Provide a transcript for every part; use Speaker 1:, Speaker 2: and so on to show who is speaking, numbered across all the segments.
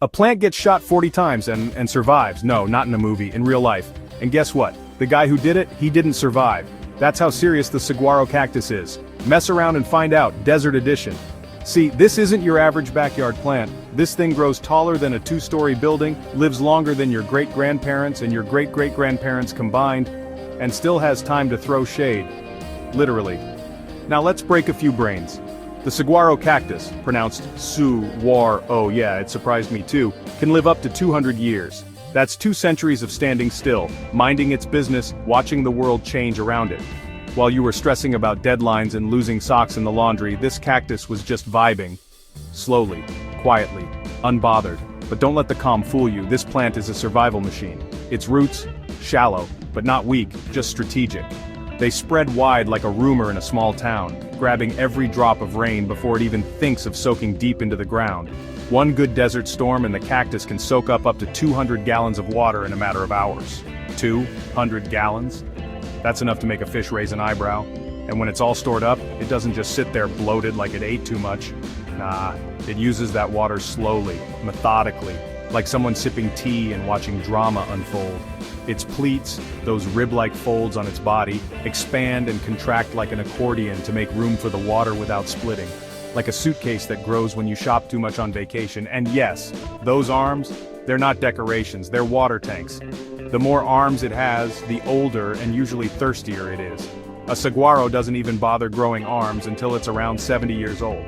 Speaker 1: A plant gets shot 40 times and survives. No, not in a movie, in real life. And guess what? The guy who did it, he didn't survive. That's how serious the saguaro cactus is. Mess around and find out, Desert Edition. See, this isn't your average backyard plant. This thing grows taller than a 2-story building, lives longer than your great-grandparents and your great-great-grandparents combined, and still has time to throw shade. Literally. Now let's break a few brains. The saguaro cactus, pronounced su-war-o, yeah, it surprised me too, can live up to 200 years. That's 2 centuries of standing still, minding its business, watching the world change around it. While you were stressing about deadlines and losing socks in the laundry, this cactus was just vibing. Slowly, quietly, unbothered. But don't let the calm fool you, this plant is a survival machine. Its roots, shallow, but not weak, just strategic. They spread wide like a rumor in a small town, grabbing every drop of rain before it even thinks of soaking deep into the ground. One good desert storm and the cactus can soak up to 200 gallons of water in a matter of hours. 200 gallons? That's enough to make a fish raise an eyebrow. And when it's all stored up, it doesn't just sit there bloated like it ate too much. Nah, it uses that water slowly, methodically, like someone sipping tea and watching drama unfold. Its pleats, those rib-like folds on its body, expand and contract like an accordion to make room for the water without splitting. Like a suitcase that grows when you shop too much on vacation. And yes, those arms, they're not decorations, they're water tanks. The more arms it has, the older and usually thirstier it is. A saguaro doesn't even bother growing arms until it's around 70 years old.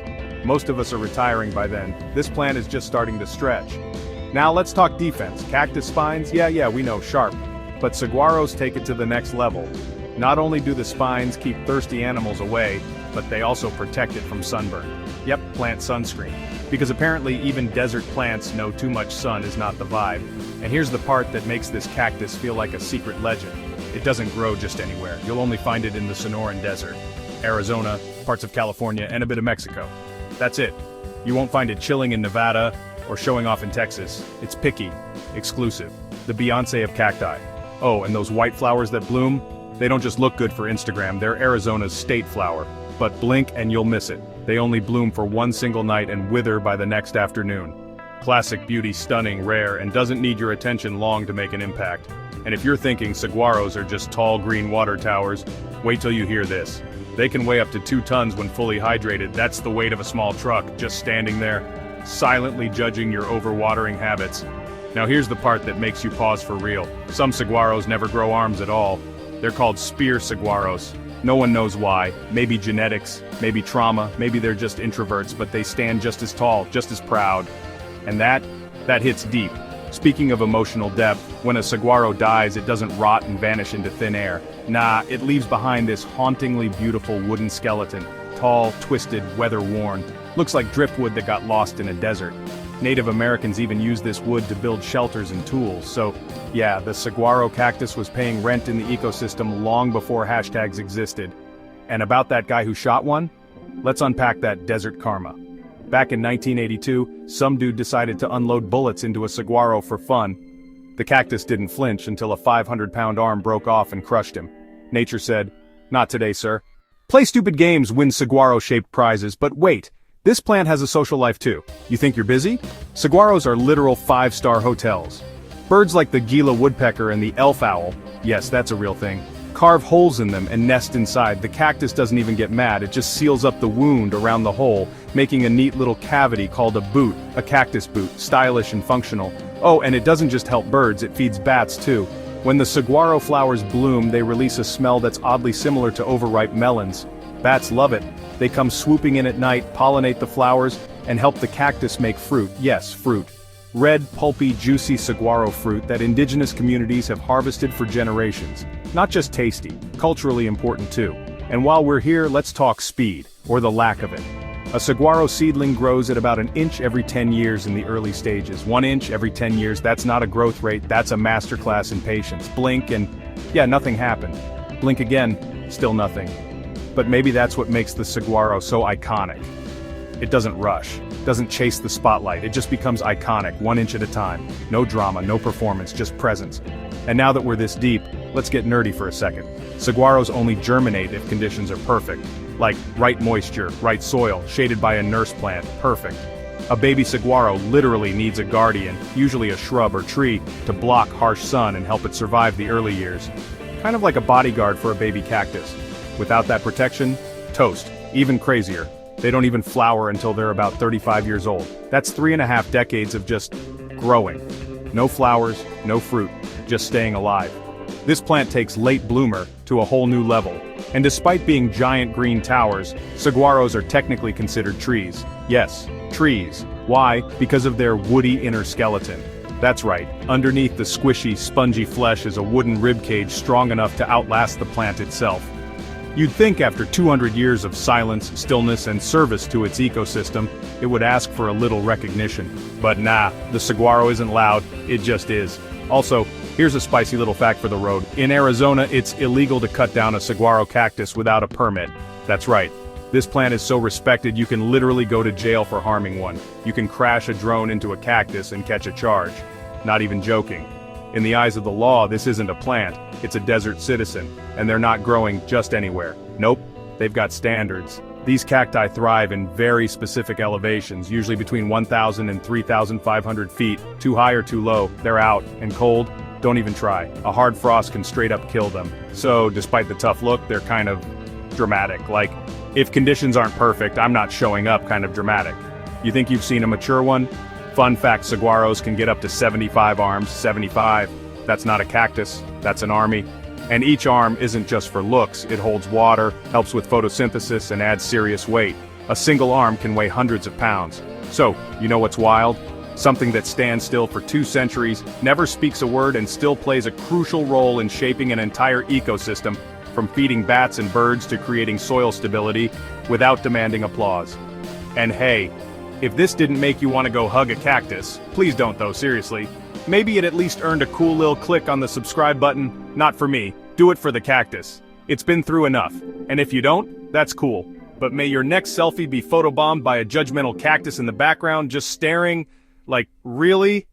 Speaker 1: Most of us are retiring by then. This plant is just starting to stretch. Now let's talk defense. Cactus spines, yeah, we know, sharp. But saguaros take it to the next level. Not only do the spines keep thirsty animals away, but they also protect it from sunburn. Yep, plant sunscreen. Because apparently even desert plants know too much sun is not the vibe. And here's the part that makes this cactus feel like a secret legend. It doesn't grow just anywhere. You'll only find it in the Sonoran Desert, Arizona, parts of California, and a bit of Mexico. That's it. You won't find it chilling in Nevada or showing off in Texas. It's picky, exclusive, the Beyoncé of cacti. Oh, and those white flowers that bloom, they don't just look good for Instagram, they're Arizona's state flower. But blink and you'll miss it. They only bloom for one single night and wither by the next afternoon. Classic beauty, stunning, rare, and doesn't need your attention long to make an impact. And if you're thinking saguaros are just tall green water towers, wait till you hear this. They can weigh up to 2 tons when fully hydrated. That's the weight of a small truck, just standing there, silently judging your overwatering habits. Now here's the part that makes you pause for real. Some saguaros never grow arms at all. They're called spear saguaros. No one knows why. Maybe genetics, maybe trauma, maybe they're just introverts, but they stand just as tall, just as proud. And that hits deep. Speaking of emotional depth, when a saguaro dies, it doesn't rot and vanish into thin air. Nah, it leaves behind this hauntingly beautiful wooden skeleton. Tall, twisted, weather-worn. Looks like driftwood that got lost in a desert. Native Americans even used this wood to build shelters and tools, so yeah, the saguaro cactus was paying rent in the ecosystem long before hashtags existed. And about that guy who shot one? Let's unpack that desert karma. Back in 1982, some dude decided to unload bullets into a saguaro for fun. The cactus didn't flinch until a 500-pound arm broke off and crushed him. Nature said, "Not today, sir. Play stupid games, win saguaro-shaped prizes, but wait. This plant has a social life too. You think you're busy? Saguaros are literal 5-star hotels. Birds like the Gila woodpecker and the elf owl, yes, that's a real thing, carve holes in them and nest inside. The cactus doesn't even get mad, it just seals up the wound around the hole, making a neat little cavity called a boot, a cactus boot, stylish and functional. Oh, and it doesn't just help birds, it feeds bats too. When the saguaro flowers bloom, they release a smell that's oddly similar to overripe melons. Bats love it. They come swooping in at night, pollinate the flowers, and help the cactus make fruit. Yes, fruit. Red, pulpy, juicy saguaro fruit that indigenous communities have harvested for generations. Not just tasty, culturally important too. And while we're here, let's talk speed, or the lack of it. A saguaro seedling grows at about 1 inch every 10 years in the early stages. 1 inch every 10 years, that's not a growth rate, that's a masterclass in patience. Blink and, yeah, nothing happened. Blink again, still nothing. But maybe that's what makes the saguaro so iconic. It doesn't rush, doesn't chase the spotlight, it just becomes iconic, 1 inch at a time. No drama, no performance, just presence. And now that we're this deep, let's get nerdy for a second. Saguaros only germinate if conditions are perfect. Like right moisture, right soil, shaded by a nurse plant, perfect. A baby saguaro literally needs a guardian, usually a shrub or tree, to block harsh sun and help it survive the early years. Kind of like a bodyguard for a baby cactus. Without that protection, toast. Even crazier. They don't even flower until they're about 35 years old. That's 3.5 decades of just growing. No flowers, no fruit, just staying alive. This plant takes late bloomer to a whole new level. And despite being giant green towers, saguaros are technically considered trees. Yes, trees. Why? Because of their woody inner skeleton. That's right, underneath the squishy, spongy flesh is a wooden ribcage strong enough to outlast the plant itself. You'd think after 200 years of silence, stillness, and service to its ecosystem, it would ask for a little recognition. But nah, the saguaro isn't loud, it just is. Also, here's a spicy little fact for the road. In Arizona, it's illegal to cut down a saguaro cactus without a permit. That's right. This plant is so respected you can literally go to jail for harming one. You can crash a drone into a cactus and catch a charge. Not even joking. In the eyes of the law, this isn't a plant, it's a desert citizen, and they're not growing just anywhere. Nope, they've got standards. These cacti thrive in very specific elevations, usually between 1,000 and 3,500 feet. Too high or too low, they're out, and cold, don't even try. A hard frost can straight up kill them. So, despite the tough look, they're kind of dramatic, like, if conditions aren't perfect, I'm not showing up kind of dramatic. You think you've seen a mature one? Fun fact, saguaros can get up to 75 arms, 75. That's not a cactus, that's an army. And each arm isn't just for looks, it holds water, helps with photosynthesis, and adds serious weight. A single arm can weigh hundreds of pounds. So, you know what's wild? Something that stands still for 2 centuries, never speaks a word, and still plays a crucial role in shaping an entire ecosystem, from feeding bats and birds to creating soil stability, without demanding applause. And hey, if this didn't make you want to go hug a cactus, please don't though, seriously. Maybe it at least earned a cool little click on the subscribe button. Not for me, do it for the cactus. It's been through enough. And if you don't, that's cool. But may your next selfie be photobombed by a judgmental cactus in the background just staring, like, really?